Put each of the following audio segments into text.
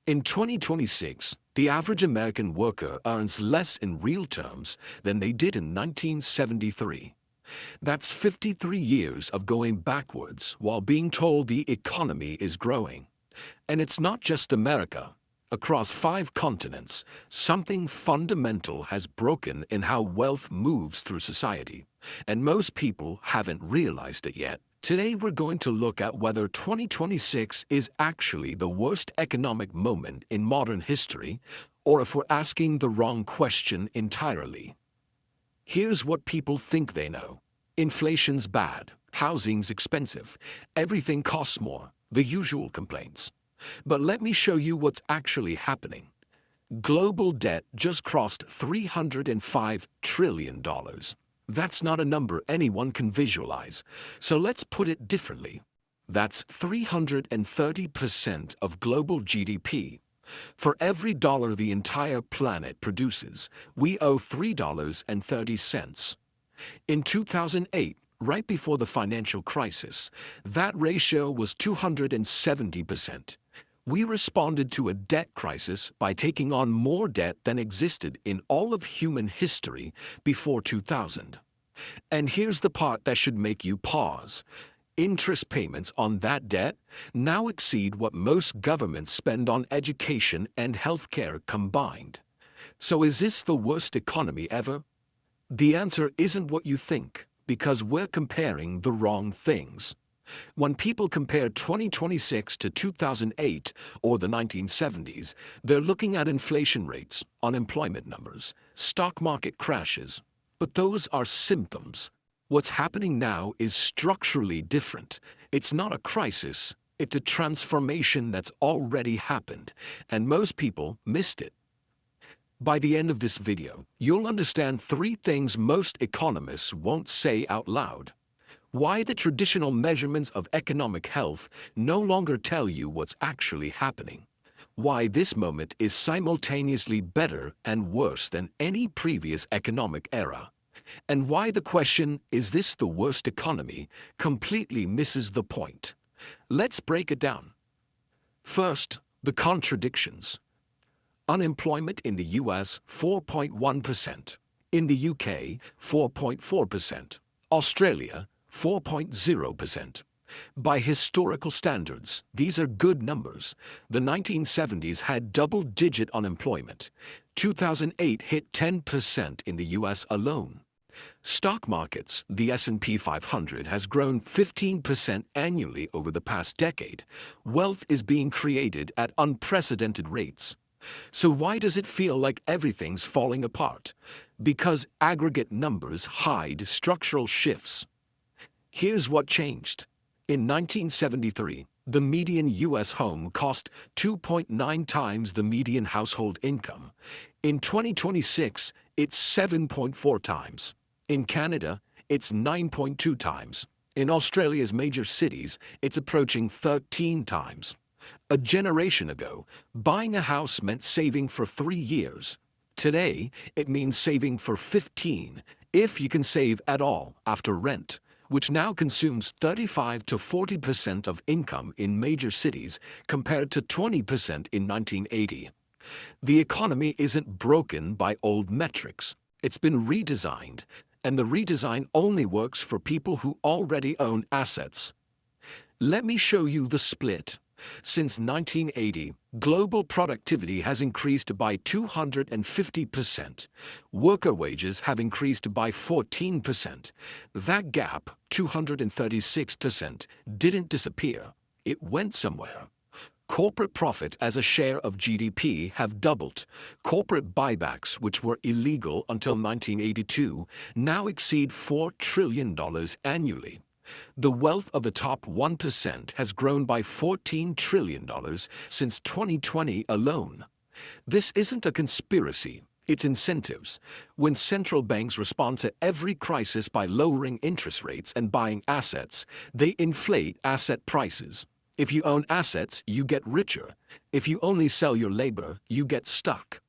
In 2026, the average American worker earns less in real terms than they did in 1973. That's 53 years of going backwards while being told the economy is growing. And it's not just America. Across 5 continents, something fundamental has broken in how wealth moves through society, and most people haven't realized it yet. Today we're going to look at whether 2026 is actually the worst economic moment in modern history, or if we're asking the wrong question entirely. Here's what people think they know. Inflation's bad, housing's expensive, everything costs more, the usual complaints. But let me show you what's actually happening. Global debt just crossed $305 trillion. That's not a number anyone can visualize, so let's put it differently. That's 330% of global GDP. For every dollar the entire planet produces, we owe $3.30. In 2008, right before the financial crisis, that ratio was 270%. We responded to a debt crisis by taking on more debt than existed in all of human history before 2000. And here's the part that should make you pause. Interest payments on that debt now exceed what most governments spend on education and healthcare combined. So is this the worst economy ever? The answer isn't what you think, because we're comparing the wrong things. When people compare 2026 to 2008 or the 1970s, they're looking at inflation rates, unemployment numbers, stock market crashes. But those are symptoms. What's happening now is structurally different. It's not a crisis, it's a transformation that's already happened, and most people missed it. By the end of this video, you'll understand 3 things most economists won't say out loud. Why the traditional measurements of economic health no longer tell you what's actually happening. Why this moment is simultaneously better and worse than any previous economic era. And why the question, is this the worst economy, completely misses the point. Let's break it down. First, the contradictions. Unemployment in the US, 4.1%. In the UK, 4.4%. Australia, 4.0%. By historical standards, these are good numbers. The 1970s had double-digit unemployment. 2008 hit 10% in the US alone. Stock markets, the S&P 500 has grown 15% annually over the past decade. Wealth is being created at unprecedented rates. So why does it feel like everything's falling apart? Because aggregate numbers hide structural shifts. Here's what changed. In 1973, the median U.S. home cost 2.9 times the median household income. In 2026, it's 7.4 times. In Canada, it's 9.2 times. In Australia's major cities, it's approaching 13 times. A generation ago, buying a house meant saving for 3 years. Today, it means saving for 15, if you can save at all after rent, which now consumes 35 to 40% of income in major cities compared to 20% in 1980. The economy isn't broken by old metrics. It's been redesigned, and the redesign only works for people who already own assets. Let me show you the split. Since 1980, global productivity has increased by 250%. Worker wages have increased by 14%. That gap, 236%, didn't disappear. It went somewhere. Corporate profits as a share of GDP have doubled. Corporate buybacks, which were illegal until 1982, now exceed $4 trillion annually. The wealth of the top 1% has grown by $14 trillion since 2020 alone. This isn't a conspiracy, it's incentives. When central banks respond to every crisis by lowering interest rates and buying assets, they inflate asset prices. If you own assets, you get richer. If you only sell your labor, you get stuck.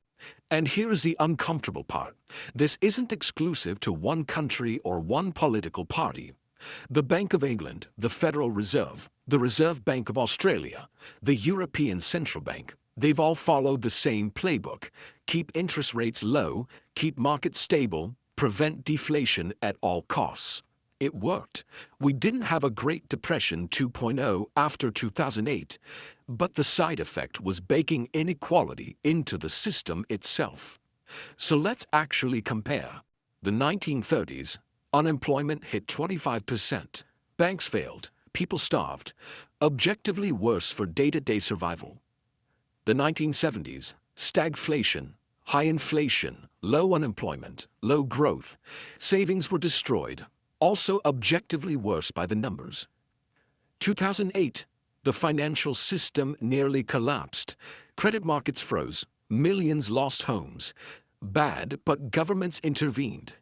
And here's the uncomfortable part. This isn't exclusive to one country or one political party. The Bank of England, the Federal Reserve, the Reserve Bank of Australia, the European Central Bank, They've all followed the same playbook: keep interest rates low, keep markets stable, prevent deflation at all costs. It worked. We didn't have a Great Depression 2.0 after 2008, but the side effect was baking inequality into the system itself. So let's actually compare. The 1930s, unemployment hit 25%. Banks failed. People starved. Objectively worse for day-to-day survival. The 1970s, stagflation, high inflation, low unemployment, low growth. Savings were destroyed. Also objectively worse by the numbers. 2008, the financial system nearly collapsed. Credit markets froze. Millions lost homes. Bad, but governments intervened.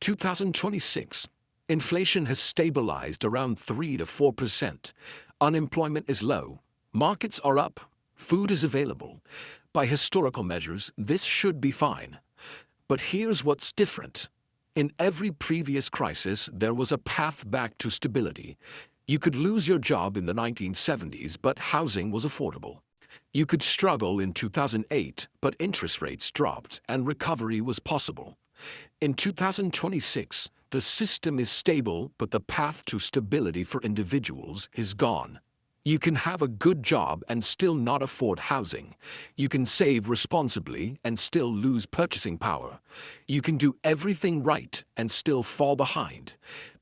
2026, inflation has stabilized around 3 to 4%. Unemployment is low. Markets are up. Food is available. By historical measures, this should be fine. But here's what's different. In every previous crisis, there was a path back to stability. You could lose your job in the 1970s, but housing was affordable. You could struggle in 2008, but interest rates dropped and recovery was possible. In 2026, the system is stable, but the path to stability for individuals is gone. You can have a good job and still not afford housing. You can save responsibly and still lose purchasing power. You can do everything right and still fall behind.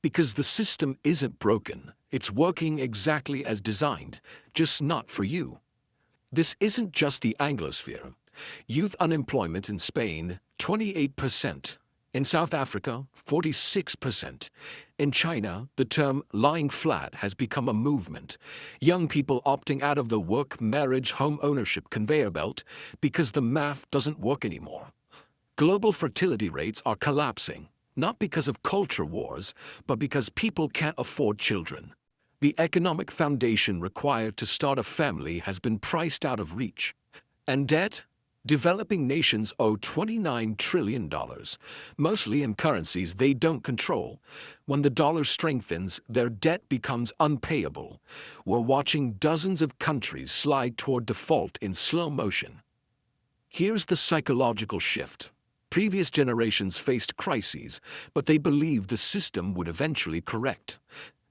Because the system isn't broken, it's working exactly as designed, just not for you. This isn't just the Anglosphere. Youth unemployment in Spain, 28%. In South Africa, 46%. In China, the term lying flat has become a movement. Young people opting out of the work, marriage, home ownership conveyor belt because the math doesn't work anymore. Global fertility rates are collapsing, not because of culture wars, but because people can't afford children. The economic foundation required to start a family has been priced out of reach. And debt? Developing nations owe $29 trillion, mostly in currencies they don't control. When the dollar strengthens, their debt becomes unpayable. We're watching dozens of countries slide toward default in slow motion. Here's the psychological shift. Previous generations faced crises, but they believed the system would eventually correct.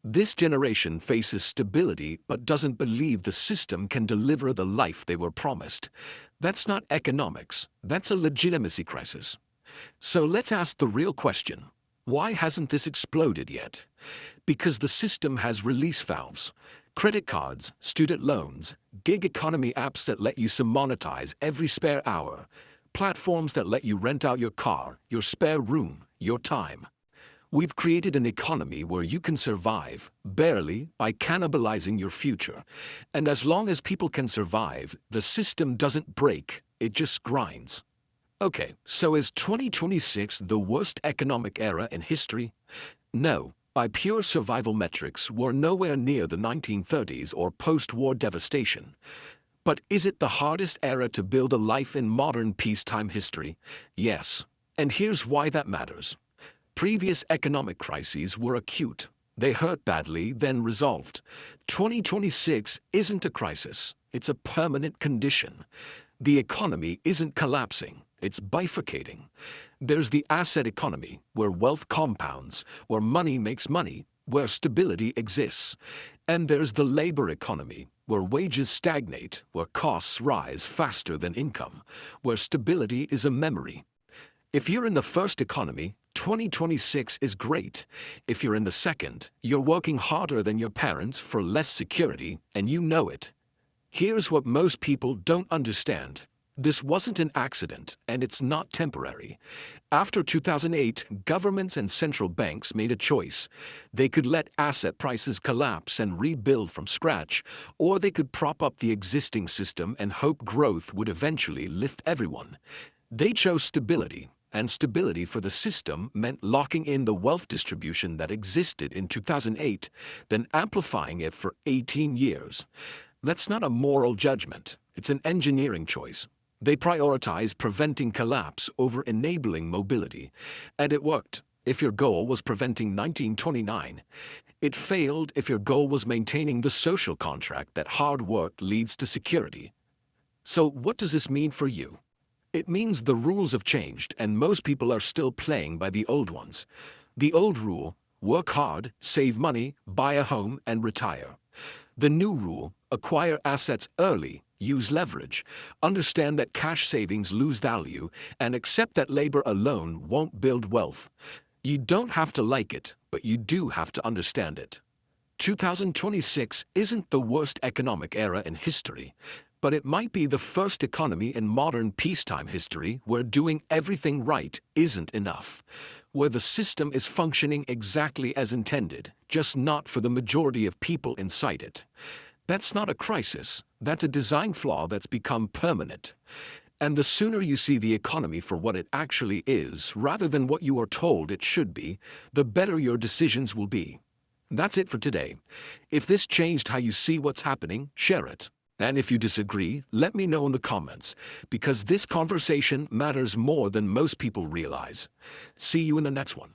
This generation faces stability but doesn't believe the system can deliver the life they were promised. That's not economics, that's a legitimacy crisis. So let's ask the real question. Why hasn't this exploded yet? Because the system has release valves. Credit cards, student loans, gig economy apps that let you monetize every spare hour, platforms that let you rent out your car, your spare room, your time. We've created an economy where you can survive, barely, by cannibalizing your future. And as long as people can survive, the system doesn't break, it just grinds. Okay, so is 2026 the worst economic era in history? No. By pure survival metrics, we're nowhere near the 1930s or post-war devastation. But is it the hardest era to build a life in modern peacetime history? Yes. And here's why that matters. Previous economic crises were acute. They hurt badly, then resolved. 2026 isn't a crisis. It's a permanent condition. The economy isn't collapsing. It's bifurcating. There's the asset economy, where wealth compounds, where money makes money, where stability exists. And there's the labor economy, where wages stagnate, where costs rise faster than income, where stability is a memory. If you're in the first economy, 2026 is great. If you're in the second, you're working harder than your parents for less security, and you know it. Here's what most people don't understand. This wasn't an accident, and it's not temporary. After 2008, governments and central banks made a choice. They could let asset prices collapse and rebuild from scratch, or they could prop up the existing system and hope growth would eventually lift everyone. They chose stability. And stability for the system meant locking in the wealth distribution that existed in 2008, then amplifying it for 18 years. That's not a moral judgment, it's an engineering choice. They prioritized preventing collapse over enabling mobility. And it worked. If your goal was preventing 1929, it failed if your goal was maintaining the social contract that hard work leads to security. So what does this mean for you? It means the rules have changed and most people are still playing by the old ones. The old rule: work hard, save money, buy a home, and retire. The new rule: acquire assets early, use leverage, understand that cash savings lose value, and accept that labor alone won't build wealth. You don't have to like it, but you do have to understand it. 2026 isn't the worst economic era in history, but it might be the first economy in modern peacetime history where doing everything right isn't enough, where the system is functioning exactly as intended, just not for the majority of people inside it. That's not a crisis, that's a design flaw that's become permanent. And the sooner you see the economy for what it actually is, rather than what you are told it should be, the better your decisions will be. That's it for today. If this changed how you see what's happening, share it. And if you disagree, let me know in the comments, because this conversation matters more than most people realize. See you in the next one.